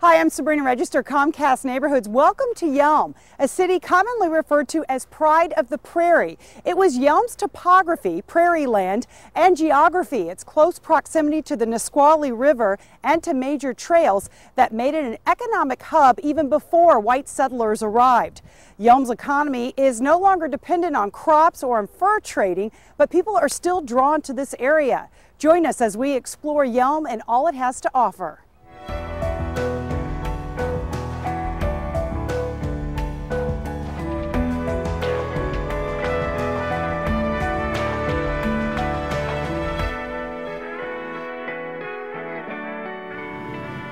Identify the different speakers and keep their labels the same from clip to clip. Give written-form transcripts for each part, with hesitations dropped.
Speaker 1: Hi, I'm Sabrina Register, Comcast Neighborhoods. Welcome to Yelm, a city commonly referred to as Pride of the Prairie. It was Yelm's topography, prairie land, and geography, its close proximity to the Nisqually River and to major trails that made it an economic hub even before white settlers arrived. Yelm's economy is no longer dependent on crops or on fur trading, but people are still drawn to this area. Join us as we explore Yelm and all it has to offer.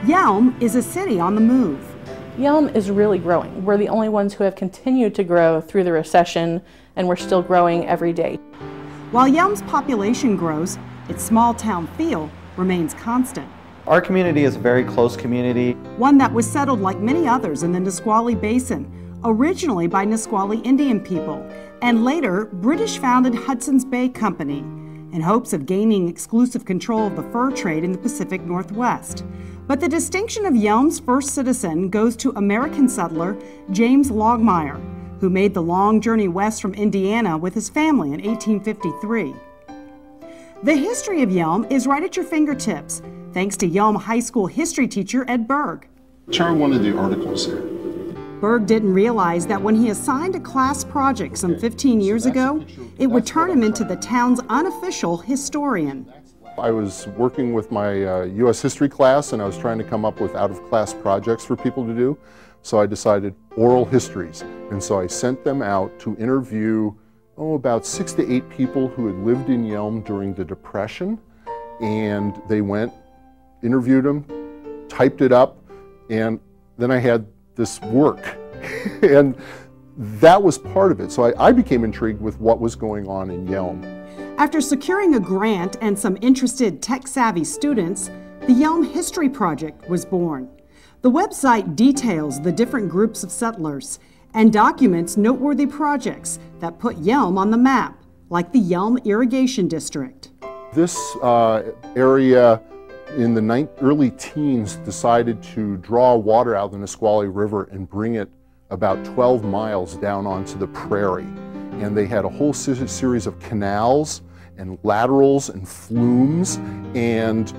Speaker 1: Yelm is a city on the move.
Speaker 2: Yelm is really growing. We're the only ones who have continued to grow through the recession, and we're still growing every day.
Speaker 1: While Yelm's population grows, its small town feel remains constant.
Speaker 3: Our community is a very close community.
Speaker 1: One that was settled like many others in the Nisqually Basin, originally by Nisqually Indian people, and later British-founded Hudson's Bay Company, in hopes of gaining exclusive control of the fur trade in the Pacific Northwest. But the distinction of Yelm's first citizen goes to American settler James Longmire, who made the long journey west from Indiana with his family in 1853. The history of Yelm is right at your fingertips, thanks to Yelm High School history teacher Ed Berg.
Speaker 4: Turn one of the articles there.
Speaker 1: Berg didn't realize that when he assigned a class project some 15 years ago, it would turn him into the town's unofficial historian.
Speaker 4: I was working with my U.S. history class, and I was trying to come up with out-of-class projects for people to do. So I decided oral histories. And so I sent them out to interview, about 6 to 8 people who had lived in Yelm during the Depression. And they went, interviewed them, typed it up, and then I had this work. And that was part of it. So I became intrigued with what was going on in Yelm.
Speaker 1: After securing a grant and some interested tech-savvy students, the Yelm History Project was born. The website details the different groups of settlers and documents noteworthy projects that put Yelm on the map, like the Yelm Irrigation District.
Speaker 4: This area in the early teens decided to draw water out of the Nisqually River and bring it about 12 miles down onto the prairie. And they had a whole series of canals and laterals and flumes, and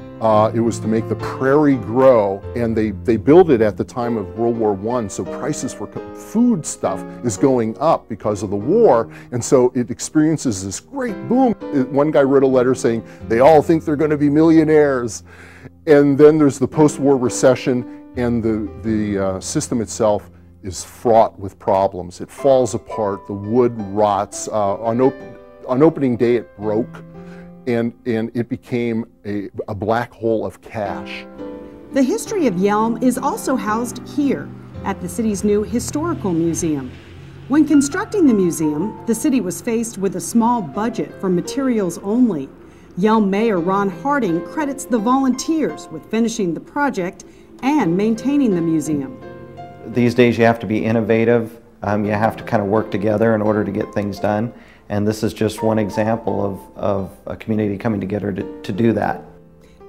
Speaker 4: it was to make the prairie grow. And they built it at the time of World War I, so prices for food stuff is going up because of the war, and so it experiences this great boom. One guy wrote a letter saying they all think they're going to be millionaires. And then there's the post-war recession, and the system itself is fraught with problems. It falls apart, the wood rots, on opening day it broke, and it became a black hole of cash.
Speaker 1: The history of Yelm is also housed here at the city's new historical museum. When constructing the museum, the city was faced with a small budget for materials only. Yelm Mayor Ron Harding credits the volunteers with finishing the project and maintaining the museum.
Speaker 3: These days you have to be innovative, you have to kind of work together in order to get things done, and this is just one example of a community coming together to do that.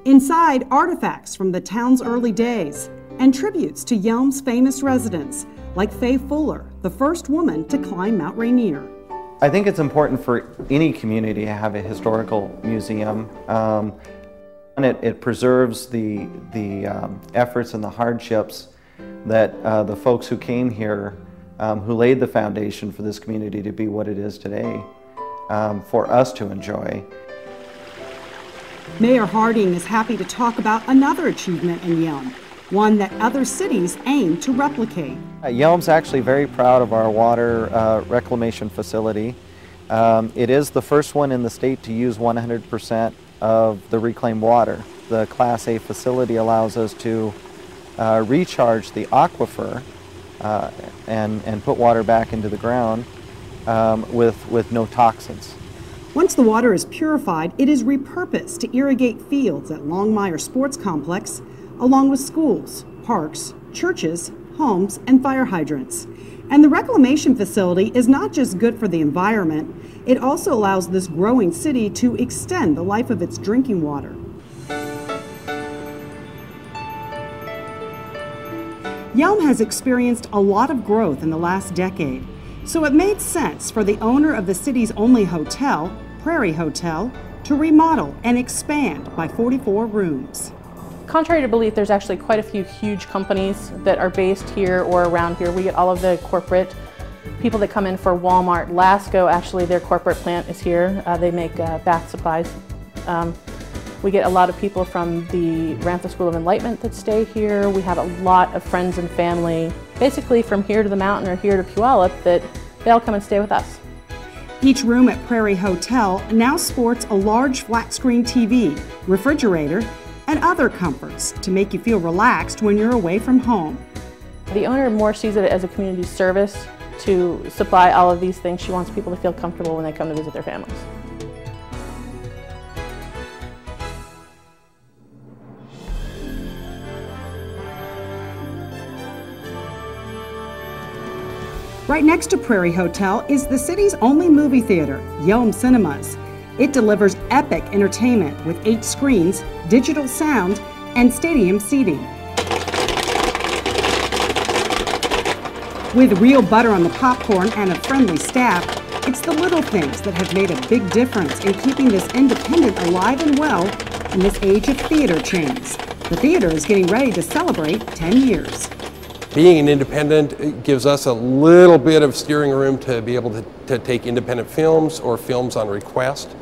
Speaker 1: Inside, artifacts from the town's early days and tributes to Yelm's famous residents, like Faye Fuller, the first woman to climb Mount Rainier.
Speaker 3: I think it's important for any community to have a historical museum. And it preserves the efforts and the hardships that the folks who came here, who laid the foundation for this community to be what it is today, for us to enjoy.
Speaker 1: Mayor Harding is happy to talk about another achievement in Yelm, one that other cities aim to replicate.
Speaker 3: Yelm's actually very proud of our water reclamation facility. It is the first one in the state to use 100% of the reclaimed water. The Class A facility allows us to recharge the aquifer and put water back into the ground with no toxins.
Speaker 1: Once the water is purified, it is repurposed to irrigate fields at Longmire Sports Complex, along with schools, parks, churches, homes, and fire hydrants. And the reclamation facility is not just good for the environment, it also allows this growing city to extend the life of its drinking water. Yelm has experienced a lot of growth in the last decade, so it made sense for the owner of the city's only hotel, Prairie Hotel, to remodel and expand by 44 rooms.
Speaker 2: Contrary to belief, there's actually quite a few huge companies that are based here or around here. We get all of the corporate people that come in for Walmart. Lasco, actually, their corporate plant is here. They make bath supplies. We get a lot of people from the Ramtha School of Enlightenment that stay here. We have a lot of friends and family, basically from here to the mountain or here to Puyallup, that they all come and stay with us.
Speaker 1: Each room at Prairie Hotel now sports a large flat-screen TV, refrigerator, and other comforts to make you feel relaxed when you're away from home.
Speaker 2: The owner more sees it as a community service to supply all of these things. She wants people to feel comfortable when they come to visit their families.
Speaker 1: Right next to Prairie Hotel is the city's only movie theater, Yelm Cinemas. It delivers epic entertainment with 8 screens, digital sound, and stadium seating. With real butter on the popcorn and a friendly staff, it's the little things that have made a big difference in keeping this independent alive and well in this age of theater chains. The theater is getting ready to celebrate 10 years.
Speaker 5: Being an independent gives us a little bit of steering room to be able to take independent films or films on request.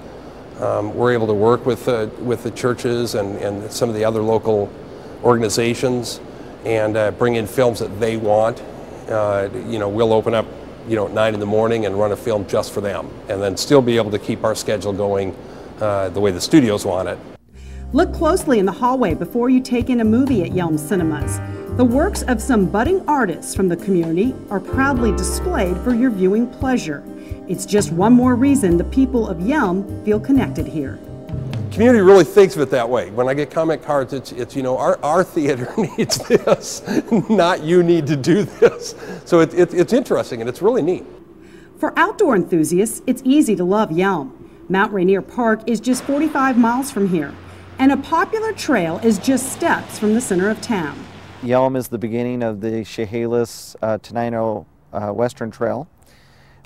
Speaker 5: We're able to work with the churches and some of the other local organizations and bring in films that they want. We'll open up at 9 in the morning and run a film just for them, and then still be able to keep our schedule going the way the studios want it.
Speaker 1: Look closely in the hallway before you take in a movie at Yelm Cinemas. The works of some budding artists from the community are proudly displayed for your viewing pleasure. It's just one more reason the people of Yelm feel connected here.
Speaker 5: Community really thinks of it that way. When I get comment cards, it's our theater needs this, not you need to do this. So it's interesting and it's really neat.
Speaker 1: For outdoor enthusiasts, it's easy to love Yelm. Mount Rainier Park is just 45 miles from here, and a popular trail is just steps from the center of town.
Speaker 3: Yelm is the beginning of the Chehalis-Tenino Western Trail.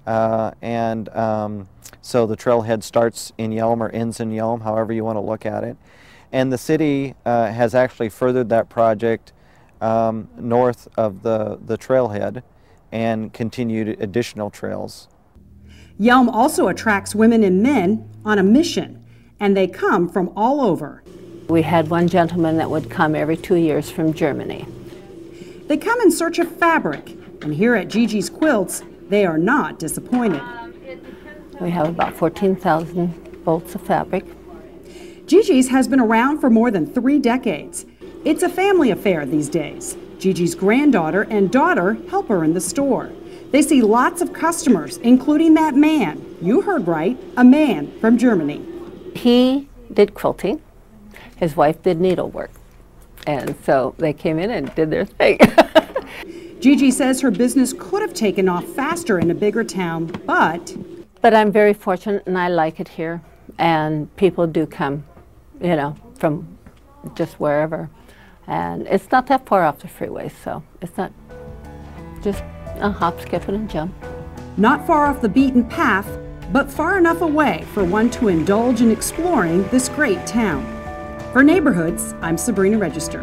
Speaker 3: So the trailhead starts in Yelm or ends in Yelm, however you want to look at it. And the city has actually furthered that project north of the trailhead and continued additional trails.
Speaker 1: Yelm also attracts women and men on a mission, and they come from all over.
Speaker 6: We had one gentleman that would come every 2 years from Germany.
Speaker 1: They come in search of fabric, and here at Gigi's Quilts, they are not disappointed.
Speaker 6: We have about 14,000 bolts of fabric.
Speaker 1: Gigi's has been around for more than 3 decades. It's a family affair these days. Gigi's granddaughter and daughter help her in the store. They see lots of customers, including that man. You heard right, a man from Germany.
Speaker 6: He did quilting. His wife did needlework. And so they came in and did their thing.
Speaker 1: Gigi says her business could have taken off faster in a bigger town, but
Speaker 6: I'm very fortunate and I like it here. And people do come, from just wherever. And it's not that far off the freeway, so it's not just a hop, skip, and a jump.
Speaker 1: Not far off the beaten path, but far enough away for one to indulge in exploring this great town. For Neighborhoods, I'm Sabrina Register.